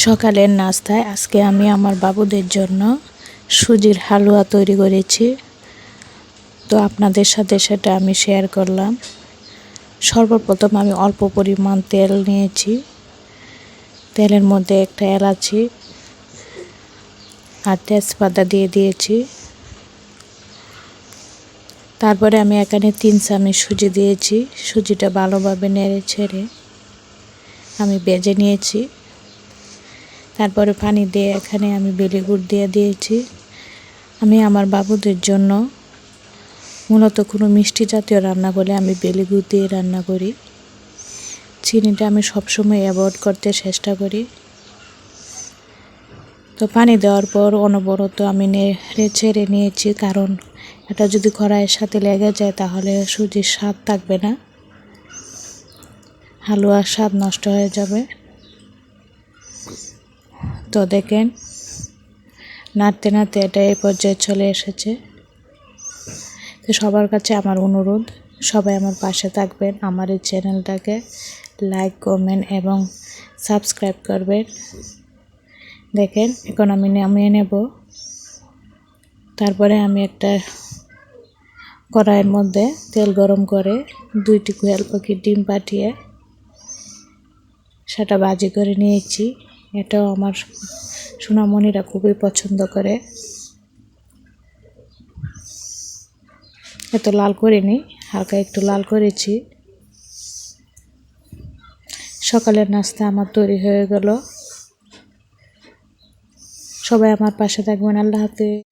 সকালের নাস্তায় আজকে আমি আমার বাবুদের জন্য সুজির হালুয়া তৈরি করেছি। তো আপনাদের সাথে সেটা আমি শেয়ার করলাম। সর্বপ্রথম আমি অল্প পরিমাণ তেল নিয়েছি। তেলের মধ্যে একটা এলাচি আর তেজপাতা দিয়ে দিয়েছি। তারপরে আমি এখানে 3 চামচ সুজি দিয়েছি। সুজিটা ভালোভাবে নেড়ে ছেড়ে আমি ভেজে নিয়েছি। তারপরে পানি দিয়ে এখানে আমি বেলে গুড় দিয়ে দিয়েছি। আমি আমার বাবুদের জন্য মূলত কোনো মিষ্টি জাতীয় রান্না করলে আমি বেলে গুড় দিয়ে রান্না করি। চিনিটা আমি সবসময় অ্যাভয়েড করতে চেষ্টা করি। তো পানি দেওয়ার পর অনবরত আমি নেড়ে ছেড়ে নিয়েছি, কারণ এটা যদি কড়াইয়ের সাথে লেগে যায় তাহলে সুজির স্বাদ থাকবে না, হালুয়ার স্বাদ নষ্ট হয়ে যাবে। তো দেখেন নাড়তে নাড়তে এটা এই পর্যায়ে চলে এসেছে। তো সবার কাছে আমার অনুরোধ, সবাই আমার পাশে থাকবেন, আমার এই চ্যানেলটাকে লাইক, কমেন্ট এবং সাবস্ক্রাইব করবেন। দেখেন এখন আমি নামিয়ে নেব। তারপরে আমি একটা কড়াইয়ের মধ্যে তেল গরম করে 2টি কোয়েল পাখির ডিম পাঠিয়ে সেটা ভাজি করে নিয়েছি। এটাও আমার সোনামণিরা খুবই পছন্দ করে। এত লাল করিনি, হালকা একটু লাল করেছি। সকালের নাস্তা আমার তৈরি হয়ে গেল। সবাই আমার পাশে থাকবেন। আল্লাহ হাফেজ।